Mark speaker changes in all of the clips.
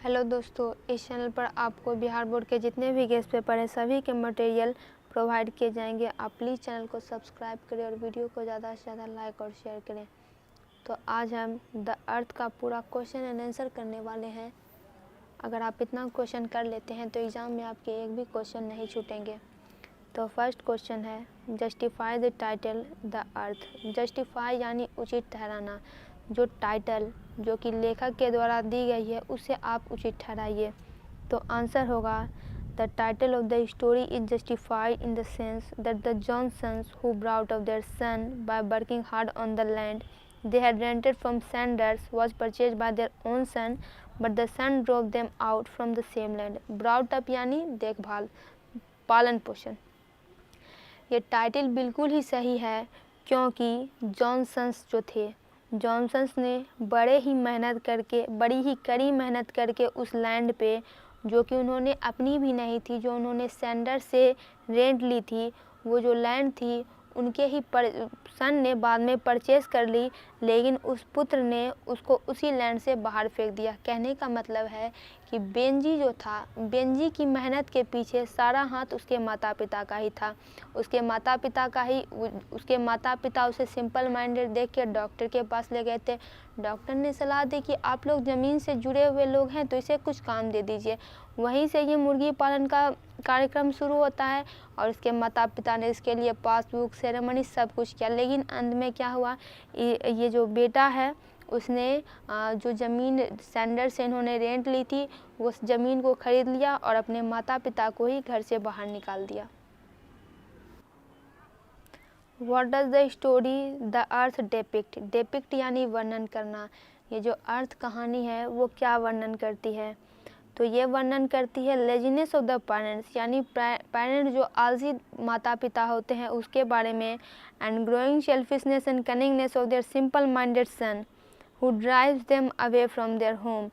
Speaker 1: Hello दोस्तों, इस channel पर आपको बिहार बोर्ड के जितने भी गेस्ट पेपर हैं सभी के मटेरियल प्रोवाइड किए जाएंगे। आप प्लीज़ चैनल को सब्सक्राइब करें और वीडियो को ज़्यादा से ज़्यादा लाइक और शेयर करें। तो आज हम द अर्थ का पूरा क्वेश्चन एंड आंसर करने वाले हैं। अगर आप इतना क्वेश्चन कर लेते हैं तो एग्ज़ाम में आपके एक भी क्वेश्चन नहीं छूटेंगे। तो फर्स्ट क्वेश्चन है, justify the title the earth. Justify यानी उचित ठहराना। जो टाइटल जो कि लेखक के द्वारा दी गई है उसे आप उचित ठहराइए। तो आंसर होगा, the title of the story is justified in the sense that the Johnsons who brought up their son by working hard on the land they had rented from Sanders was purchased by their own son, but the son drove them out from the same land. Brought up यानी देखभाल, पालन पोषण। ये title बिल्कुल ही सही है क्योंकि Johnson's जो थे, जॉनसन्स ने बड़ी ही कड़ी मेहनत करके उस लैंड पे, जो कि उन्होंने अपनी भी नहीं थी, जो उन्होंने सैंडर से रेंट ली थी, वो जो लैंड थी उनके ही सन ने बाद में परचेस कर ली, लेकिन उस पुत्र ने उसको उसी लैंड से बाहर फेंक दिया। कहने का मतलब है कि बेंजी जो था, बेंजी की मेहनत के पीछे सारा हाथ उसके माता पिता का ही था। उसके माता पिता उसे सिंपल माइंडेड देख के डॉक्टर के पास ले गए थे। डॉक्टर ने सलाह दी कि आप लोग ज़मीन से जुड़े हुए लोग हैं तो इसे कुछ काम दे दीजिए। वहीं से ये मुर्गी पालन का कार्यक्रम शुरू होता है और इसके माता पिता ने इसके लिए पासबुक सेरेमनी सब कुछ किया। लेकिन अंत में क्या हुआ, ये जो बेटा है उसने जो ज़मीन सैंडर से इन्होंने रेंट ली थी उस ज़मीन को खरीद लिया और अपने माता पिता को ही घर से बाहर निकाल दिया। What does the story the earth depict? Depict यानी वर्णन करना। ये जो अर्थ कहानी है वो क्या वर्णन करती है? तो ये वर्णन करती है लेजीनेस ऑफ द पेरेंट्स, यानी पेरेंट जो आलसी माता पिता होते हैं उसके बारे में, and growing selfishness and cunningness of their simple minded son who drives them away from their home.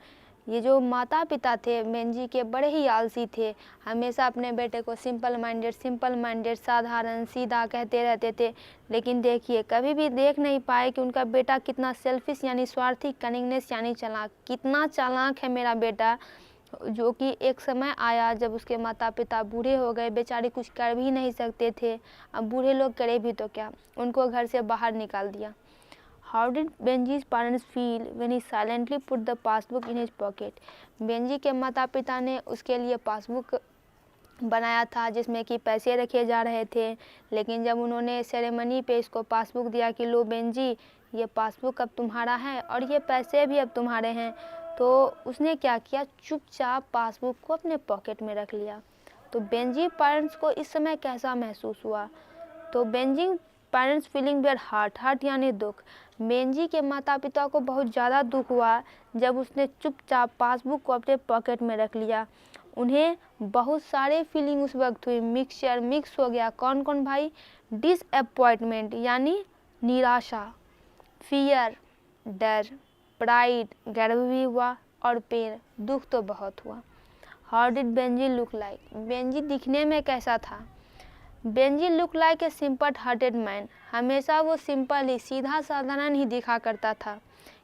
Speaker 1: ये जो माता पिता थे बेंजी के बड़े ही आलसी थे, हमेशा अपने बेटे को सिंपल माइंडेड साधारण सीधा कहते रहते थे। लेकिन देखिए, कभी भी देख नहीं पाए कि उनका बेटा कितना सेल्फिश यानी स्वार्थी, कनिंगनेस यानी चालाक, कितना चालाक है मेरा बेटा, जो कि एक समय आया जब उसके माता पिता बूढ़े हो गए, बेचारे कुछ कर भी नहीं सकते थे। अब बूढ़े लोग करे भी तो क्या, उनको घर से बाहर निकाल दिया। How did Benji's parents feel when he silently put the passbook in his pocket? Benji के माता पिता ने उसके लिए पासबुक बनाया था जिसमें कि पैसे रखे जा रहे थे, लेकिन जब उन्होंने सेरेमनी पे इसको पासबुक दिया कि लो बेंजी, ये पासबुक अब तुम्हारा है और ये पैसे भी अब तुम्हारे हैं, तो उसने क्या किया, चुपचाप पासबुक को अपने पॉकेट में रख लिया। तो बेंजी पेरेंट्स को इस समय कैसा महसूस हुआ? तो Benji parents feeling their heart यानी दुख। बेंजी के माता पिता को बहुत ज़्यादा दुख हुआ जब उसने चुपचाप पासबुक को अपने पॉकेट में रख लिया। उन्हें बहुत सारे फीलिंग उस वक्त हुई, मिक्स हो गया। कौन कौन भाई? डिसअपॉइंटमेंट यानी निराशा, फियर डर, प्राइड गर्व भी हुआ, और पेन दुख तो बहुत हुआ। How did Benji look like? Benji दिखने में कैसा था? Benji look like a simple hearted man. हमेशा वो सिंपल ही, सीधा साधारण ही दिखा करता था।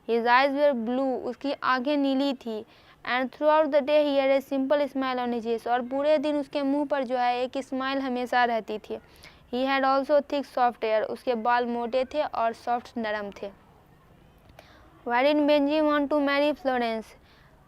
Speaker 1: हिज आइज वेर ब्लू, उसकी आंखें नीली थी। And through out the day he had a simple smile on his face, और पूरे दिन उसके मुंह पर जो है एक स्माइल हमेशा रहती थी। He had also thick soft hair, उसके बाल मोटे थे और सॉफ्ट नरम थे। Why did Benji want to marry Florence?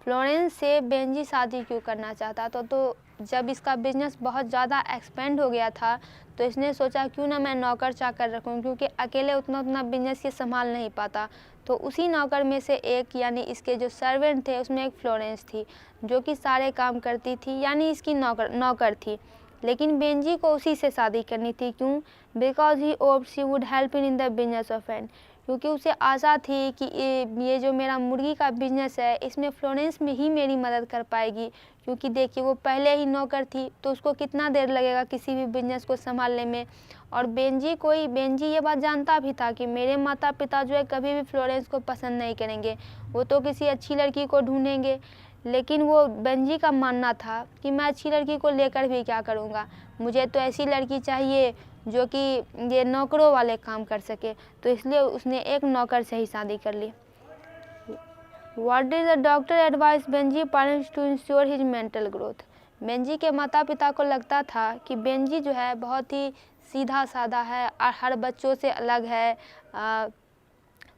Speaker 1: Florence से बेंजी शादी क्यों करना चाहता? तो जब इसका बिजनेस बहुत ज़्यादा एक्सपेंड हो गया था तो इसने सोचा क्यों ना मैं नौकर चाकर रखूं, क्योंकि अकेले उतना बिजनेस ये संभाल नहीं पाता। तो उसी नौकर में से एक, यानी इसके जो सर्वेंट थे उसमें एक फ्लोरेंस थी जो कि सारे काम करती थी, यानी इसकी नौकर थी। लेकिन बेंजी को उसी से शादी करनी थी। क्यों? Because he hoped she would help in the business of and, क्योंकि उसे आशा थी कि ये जो मेरा मुर्गी का बिजनेस है इसमें फ्लोरेंस में ही मेरी मदद कर पाएगी। क्योंकि देखिए, वो पहले ही नौकर थी तो उसको कितना देर लगेगा किसी भी बिजनेस को संभालने में। और बेंजी ये बात जानता भी था कि मेरे माता पिता जो है कभी भी फ्लोरेंस को पसंद नहीं करेंगे, वो तो किसी अच्छी लड़की को ढूंढेंगे। लेकिन वो बेंजी का मानना था कि मैं अच्छी लड़की को लेकर भी क्या करूँगा, मुझे तो ऐसी लड़की चाहिए जो कि ये नौकरों वाले काम कर सके। तो इसलिए उसने एक नौकर से ही शादी कर ली। What did the doctor advise Benji parents to ensure his mental growth. Benji के माता पिता को लगता था कि बेंजी जो है बहुत ही सीधा साधा है और हर बच्चों से अलग है,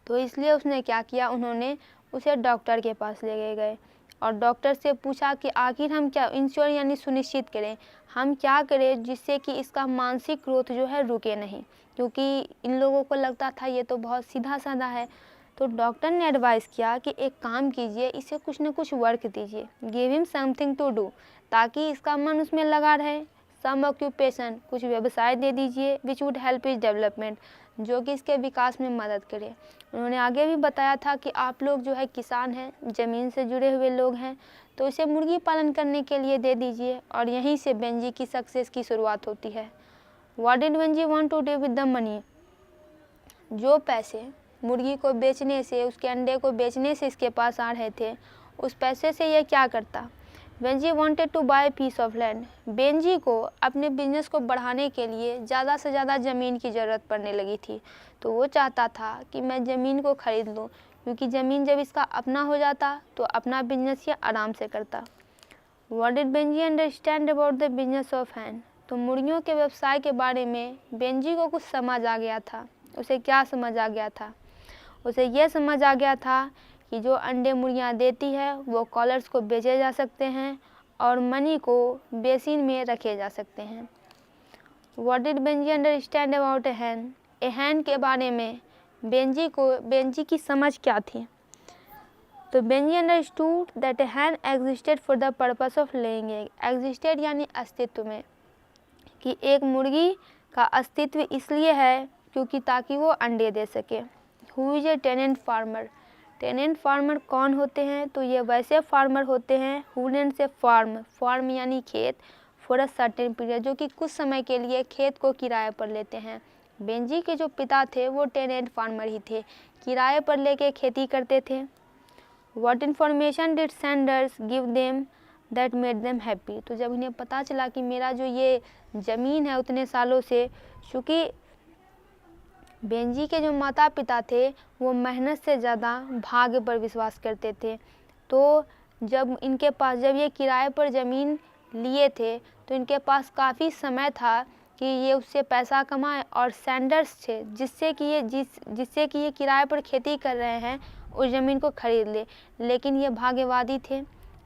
Speaker 1: तो इसलिए उसने क्या किया, उन्होंने उसे डॉक्टर के पास ले गए और डॉक्टर से पूछा कि आखिर हम क्या इंश्योर यानी सुनिश्चित करें, हम क्या करें जिससे कि इसका मानसिक ग्रोथ जो है रुके नहीं, क्योंकि इन लोगों को लगता था ये तो बहुत सीधा साधा है। तो डॉक्टर ने एडवाइस किया कि एक काम कीजिए, इसे कुछ न कुछ वर्क दीजिए, give him something to do, ताकि इसका मन उसमें लगा रहे। सम ऑक्यूपेशन, कुछ व्यवसाय दे दीजिए, which would help is development, जो कि इसके विकास में मदद करे। उन्होंने आगे भी बताया था कि आप लोग जो है किसान हैं, ज़मीन से जुड़े हुए लोग हैं, तो इसे मुर्गी पालन करने के लिए दे दीजिए, और यहीं से बेंजी की सक्सेस की शुरुआत होती है। What did Benji want to do with the money, जो पैसे मुर्गी को बेचने से, उसके अंडे को बेचने से इसके पास आ रहे थे, उस पैसे से ये क्या करता। Benji wanted to buy piece of land, Benji को अपने बिजनेस को बढ़ाने के लिए ज़्यादा से ज़्यादा ज़मीन की ज़रूरत पड़ने लगी थी, तो वो चाहता था कि मैं ज़मीन को ख़रीद लूँ, क्योंकि ज़मीन जब इसका अपना हो जाता तो अपना बिजनेस ये आराम से करता। What did Benji understand about the business of hen, तो मुर्गियों के व्यवसाय के बारे में बेंजी को कुछ समझ आ गया था। उसे क्या समझ आ गया था, उसे यह समझ आ गया था कि जो अंडे मुर्गियां देती है वो कॉलर्स को बेचे जा सकते हैं और मनी को बेसिन में रखे जा सकते हैं। What did Benji understand about a hen, a hen के बारे में बेंजी की समझ क्या थी, तो Benji understood that a hen existed for the purpose of laying egg, existed यानी अस्तित्व में, कि एक मुर्गी का अस्तित्व इसलिए है क्योंकि ताकि वो अंडे दे सके। Who is a tenant farmer, tenant farmer कौन होते हैं, तो ये वैसे फार्मर होते हैं हु रेंट्स ए फार्म यानी खेत, फॉर अ सर्टेन पीरियड, जो कि कुछ समय के लिए खेत को किराए पर लेते हैं। बेंजी के जो पिता थे वो टेनेंट फार्मर ही थे, किराए पर लेके खेती करते थे। What information did Sanders give them that made them happy, तो जब इन्हें पता चला कि मेरा जो ये ज़मीन है उतने सालों से, चूँकि बेंजी के जो माता पिता थे वो मेहनत से ज़्यादा भाग्य पर विश्वास करते थे, तो जब ये किराए पर ज़मीन लिए थे तो इनके पास काफ़ी समय था कि ये उससे पैसा कमाएं, और सैंडर्स थे जिससे कि ये किराए पर खेती कर रहे हैं उस ज़मीन को खरीद ले, लेकिन ये भाग्यवादी थे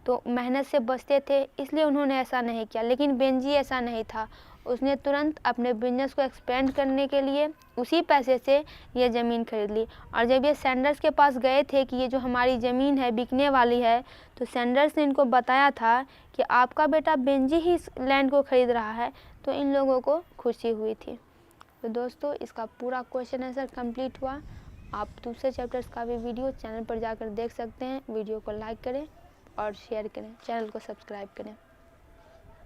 Speaker 1: तो मेहनत से बचते थे, इसलिए उन्होंने ऐसा नहीं किया। लेकिन बेंजी ऐसा नहीं था, उसने तुरंत अपने बिजनेस को एक्सपेंड करने के लिए उसी पैसे से ये ज़मीन खरीद ली। और जब ये सैंडर्स के पास गए थे कि ये जो हमारी ज़मीन है बिकने वाली है, तो सैंडर्स ने इनको बताया था कि आपका बेटा बेंजी ही इस लैंड को खरीद रहा है, तो इन लोगों को खुशी हुई थी। तो दोस्तों इसका पूरा क्वेश्चन आंसर कंप्लीट हुआ। आप दूसरे चैप्टर्स का भी वीडियो चैनल पर जाकर देख सकते हैं। वीडियो को लाइक करें और शेयर करें, चैनल को सब्सक्राइब करें।